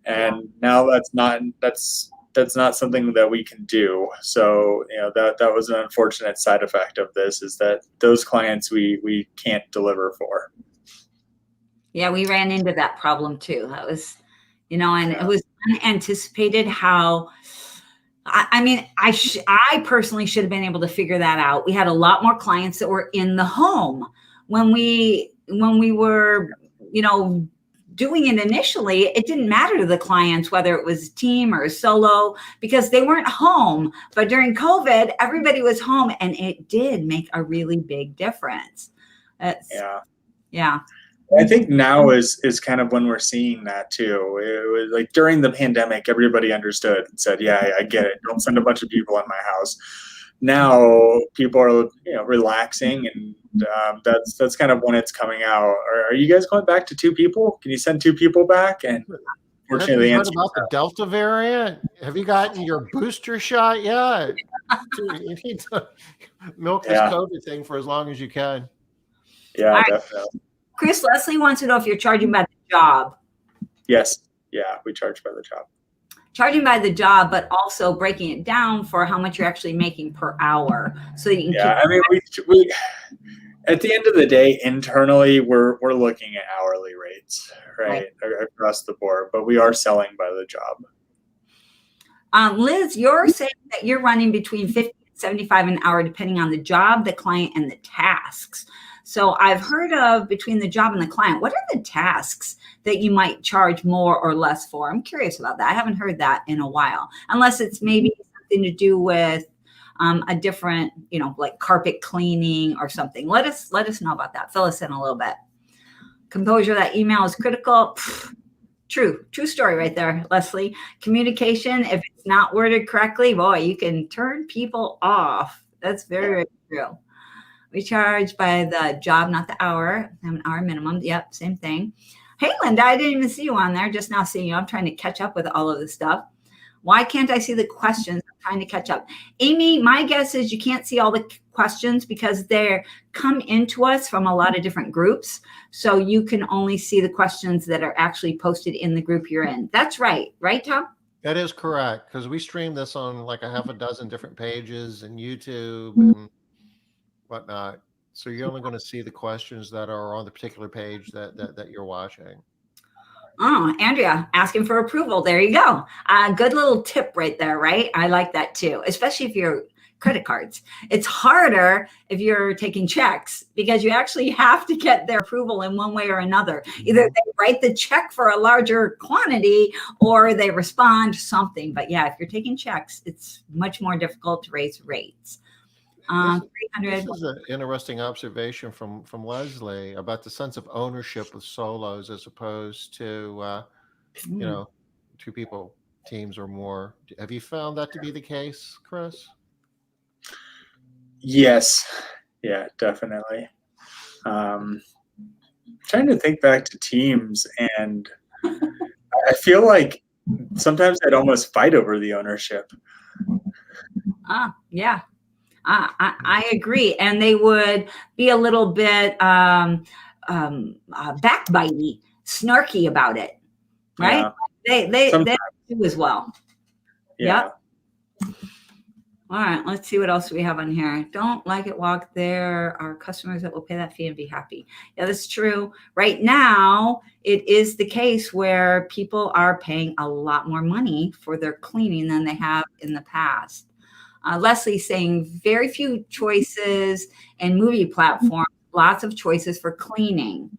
B: And now that's not something that we can do. So, that was an unfortunate side effect of this, is that those clients we can't deliver for.
C: Yeah, we ran into that problem too. That was, and it was unanticipated how, I personally should have been able to figure that out. We had a lot more clients that were in the home when we were, doing it initially. It didn't matter to the clients whether it was team or solo because they weren't home. But during COVID, everybody was home, and it did make a really big difference. Yeah.
B: I think now is kind of when we're seeing that too. It was like during the pandemic, everybody understood and said, "Yeah, I get it. Don't send a bunch of people in my house." Now people are, relaxing, and that's kind of when it's coming out. Are you guys going back to 2 people? Can you send 2 people back? And fortunately, the answer
A: about the Delta variant. Have you gotten your booster shot yet? You need to milk this COVID thing for as long as you can.
B: Yeah,
C: right.
B: Definitely.
C: Chris, Leslie wants to know if you're charging by the job.
B: Yes. Yeah, we charge by the job.
C: Charging by the job, but also breaking it down for how much you're actually making per hour, so that you can
B: we at the end of the day, internally, we're looking at hourly rates, right, across the board, but we are selling by the job.
C: Liz, you're saying that you're running between 50 and 75 an hour, depending on the job, the client, and the tasks. So I've heard of between the job and the client. What are the tasks that you might charge more or less for? I'm curious about that. I haven't heard that in a while, unless it's maybe something to do with a different, like carpet cleaning or something. Let us know about that. Fill us in a little bit. Composure, that email is critical. True story right there, Leslie. Communication, if it's not worded correctly, boy, you can turn people off. That's very, very true. We charge by the job, not the hour. I have an hour minimum. Yep, same thing. Hey, Linda, I didn't even see you on there. Just now seeing you. I'm trying to catch up with all of this stuff. Why can't I see the questions? I'm trying to catch up. Amy, my guess is you can't see all the questions because they come into us from a lot of different groups. So you can only see the questions that are actually posted in the group you're in. That's right. Right, Tom?
A: That is correct, because we stream this on like a half a dozen different pages and YouTube and whatnot. So you're only going to see the questions that are on the particular page that you're watching.
C: Oh, Andrea, asking for approval. There you go. Good little tip right there, right? I like that too, especially if you're credit cards. It's harder if you're taking checks because you actually have to get their approval in one way or another. Either they write the check for a larger quantity or they respond to something. But yeah, if you're taking checks, it's much more difficult to raise rates. 300.
A: This is an interesting observation from Leslie about the sense of ownership with solos as opposed to, two people, teams or more. Have you found that to be the case, Chris?
B: Yes. Yeah, definitely. Trying to think back to teams, and I feel like sometimes I'd almost fight over the ownership.
C: Yeah. I agree. And they would be a little bit backbitey, snarky about it, right? Yeah. They do as well.
B: Yeah.
C: Yep. All right, let's see what else we have on here. Don't like it, walk there. Our customers that will pay that fee and be happy. Yeah, that's true. Right now, it is the case where people are paying a lot more money for their cleaning than they have in the past. Leslie saying very few choices and movie platforms, lots of choices for cleaning.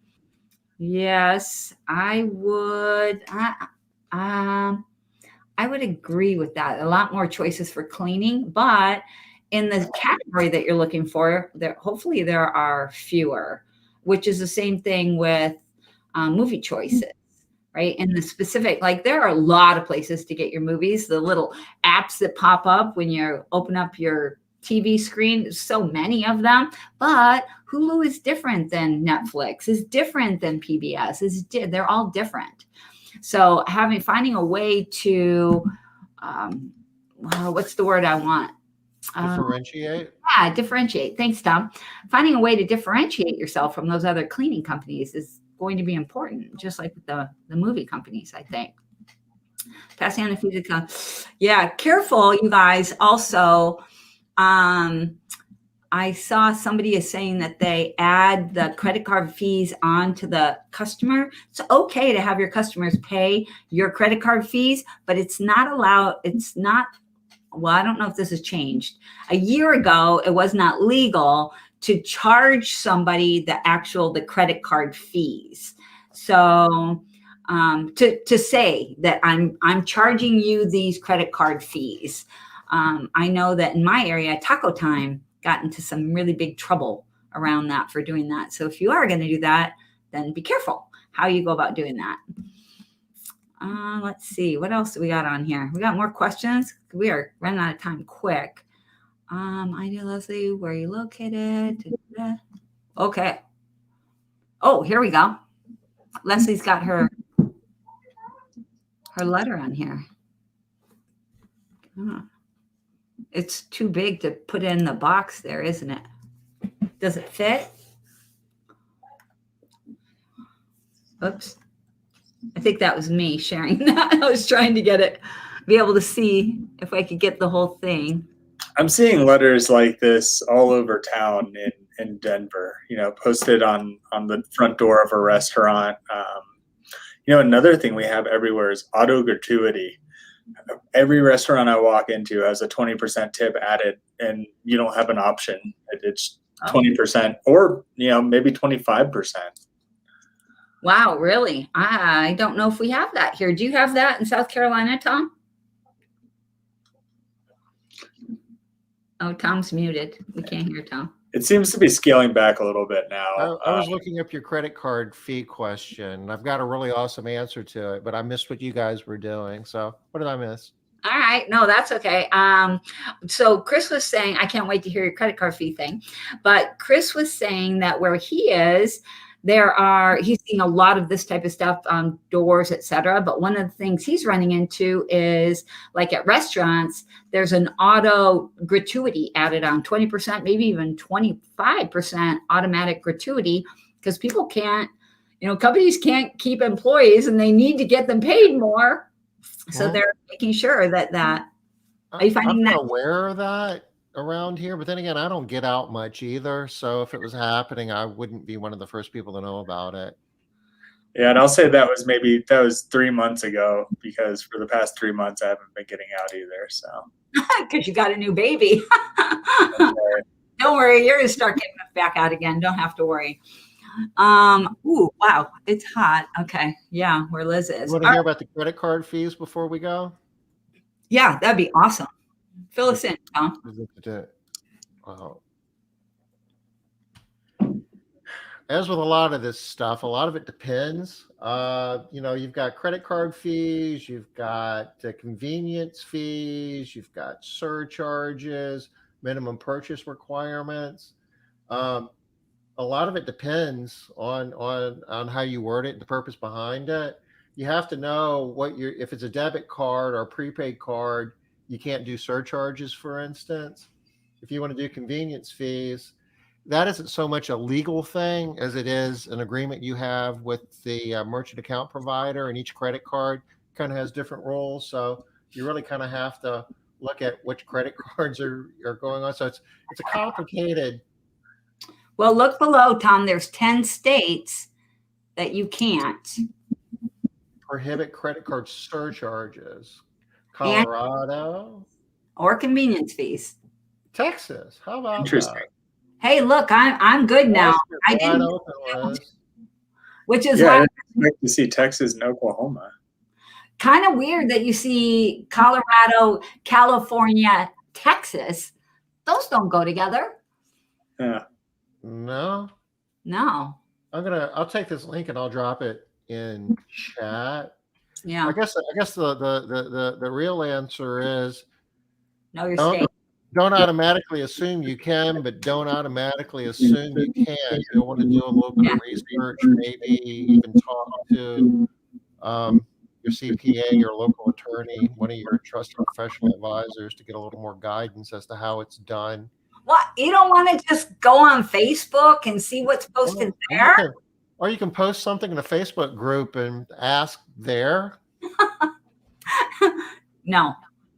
C: Yes, I would. I would agree with that. A lot more choices for cleaning, but in the category that you're looking for, hopefully there are fewer, which is the same thing with movie choices. Right. And the specific, like there are a lot of places to get your movies, the little apps that pop up when you open up your TV screen. There's so many of them, but Hulu is different than Netflix, is different than PBS, they're all different. So finding a way to, what's the word I want?
A: Differentiate?
C: Yeah, differentiate. Thanks, Tom. Finding a way to differentiate yourself from those other cleaning companies is going to be important, just like with the movie companies, I think. Passing on the food to come. Yeah, careful, you guys. Also, I saw somebody is saying that they add the credit card fees onto the customer. It's okay to have your customers pay your credit card fees, but it's not allowed. It's not, well, I don't know if this has changed. A year ago, it was not legal to charge somebody the credit card fees. So to say that I'm charging you these credit card fees. I know that in my area, Taco Time got into some really big trouble around that for doing that. So if you are going to do that, then be careful how you go about doing that. Let's see, what else do we got on here? We got more questions. We are running out of time quick. Idea, Leslie, where are you located? Okay. Oh, here we go. Leslie's got her letter on here. Oh. It's too big to put in the box there, isn't it? Does it fit? Oops. I think that was me sharing that. I was trying to be able to see if I could get the whole thing.
B: I'm seeing letters like this all over town in Denver, posted on the front door of a restaurant. Another thing we have everywhere is auto gratuity. Every restaurant I walk into has a 20% tip added, and you don't have an option. It's 20% or, maybe 25%.
C: Wow, really? I don't know if we have that here. Do you have that in South Carolina, Tom? Oh, Tom's muted. We can't hear Tom.
B: It seems to be scaling back a little bit now.
A: I was looking up your credit card fee question. I've got a really awesome answer to it, but I missed what you guys were doing. So what did I miss?
C: All right. No, that's okay. So Chris was saying, I can't wait to hear your credit card fee thing. But Chris was saying that where he is, he's seeing a lot of this type of stuff on doors, et cetera. But one of the things he's running into is like at restaurants, there's an auto gratuity added on 20%, maybe even 25% automatic gratuity because people can't, companies can't keep employees and they need to get them paid more. So they're making sure that are you finding
A: I'm
C: that?
A: not aware of that around here, but then again, I don't get out much either. So if it was happening, I wouldn't be one of the first people to know about it.
B: Yeah, and I'll say that was 3 months ago because for the past 3 months I haven't been getting out either. So
C: Because you got a new baby.
B: right.
C: Don't worry, you're gonna start getting us back out again. Don't have to worry. Ooh, wow, it's hot. Okay, yeah, where Liz is.
A: You want to hear about the credit card fees before we go?
C: Yeah, that'd be awesome. Fill us in, Tom.
A: Wow. As with a lot of this stuff, a lot of it depends. You've got credit card fees, you've got convenience fees, you've got surcharges, minimum purchase requirements. A lot of it depends on how you word it, the purpose behind it. You have to know if it's a debit card or a prepaid card, you can't do surcharges, for instance. If you want to do convenience fees, that isn't so much a legal thing as it is an agreement you have with the merchant account provider, and each credit card kind of has different rules. So you really kind of have to look at which credit cards are going on. So it's a complicated.
C: Well, look below, Tom. There's 10 states that you can't
A: Prohibit credit card surcharges. Colorado.
C: Or convenience fees.
A: Texas. How about
B: Interesting.
A: that?
C: Hey, look, I'm good now. I didn't, which is why
B: I expect to see Texas and Oklahoma.
C: Kind of weird that you see Colorado, California, Texas. Those don't go together.
B: Yeah.
A: No. I'll take this link and I'll drop it in chat.
C: Yeah.
A: I guess the real answer is
C: know your state.
A: Don't automatically assume you can, but don't automatically assume you can. You'll want to do a little bit of research, maybe even talk to your CPA, your local attorney, one of your trusted professional advisors to get a little more guidance as to how it's done.
C: What? You don't want to just go on Facebook and see what's posted there?
A: Or you can post something in a Facebook group and ask there.
C: No.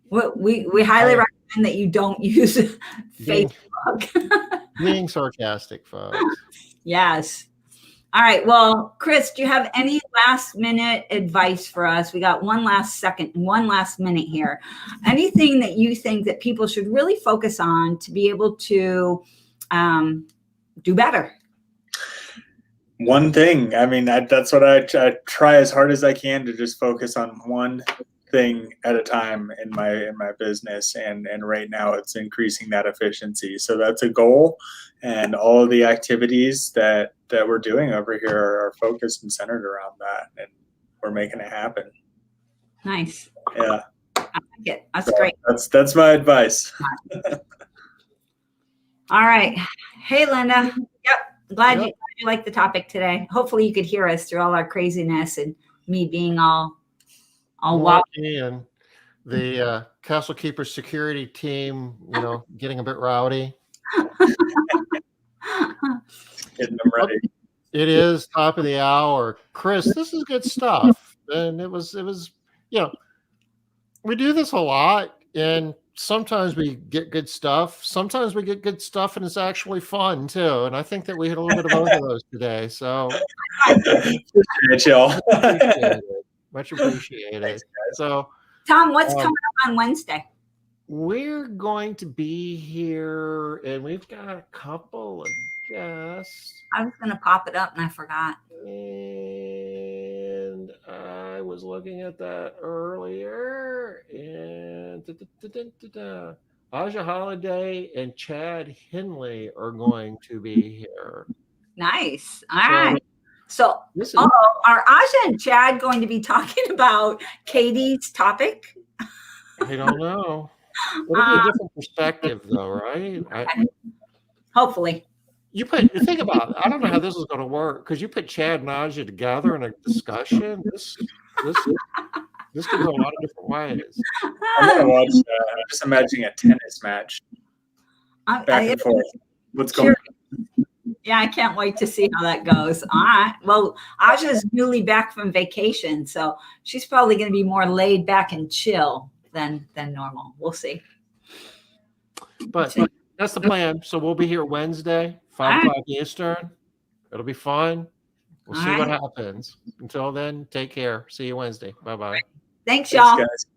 C: We highly recommend that you don't use Facebook.
A: Being sarcastic, folks.
C: Yes. All right. Well, Chris, do you have any last minute advice for us? We got one last minute here. Anything that you think that people should really focus on to be able to do better?
B: One thing. I mean, that's what I try as hard as I can to just focus on one thing at a time in my business, and right now it's increasing that efficiency. So that's a goal, and all of the activities that we're doing over here are focused and centered around that, and we're making it happen.
C: Nice.
B: Yeah,
C: I like it. That's great.
B: That's my advice.
C: All right. Hey, Linda. Yep. Glad you liked the topic today. Hopefully you could hear us through all our craziness and me being all wobbly.
A: And the Castle Keepers security team, getting a bit rowdy.
B: Getting them ready.
A: It is top of the hour. Chris, this is good stuff. And it was, we do this a lot, and sometimes we get good stuff. Sometimes we get good stuff and it's actually fun too. And I think that we hit a little bit of both of those today. So much appreciated.
B: Thanks,
A: so
C: Tom, what's coming up on Wednesday?
A: We're going to be here, and we've got a couple of guests.
C: I was going to pop it up and I forgot.
A: And I was looking at that earlier, and Aja Holiday and Chad Henley are going to be here.
C: Nice. All
A: So,
C: right. So,
A: This is,
C: are Aja and Chad going to be talking about Katie's topic?
A: I don't know. It'll be a different perspective, though, right?
C: Hopefully.
A: You think about it. I don't know how this is going to work because you put Chad and Aja together in a discussion. This could go a lot of different ways.
B: I'm gonna watch. I'm just imagining a tennis match back and forth. What's going on?
C: Yeah, I can't wait to see how that goes. All right. Well, Aja's newly back from vacation, so she's probably going to be more laid back and chill than normal. We'll see.
A: But that's the plan. So we'll be here Wednesday, 5:00 Eastern. It'll be fun. We'll see what happens. Until then, take care. See you Wednesday. Bye-bye.
C: Thanks, y'all.
B: Thanks, guys.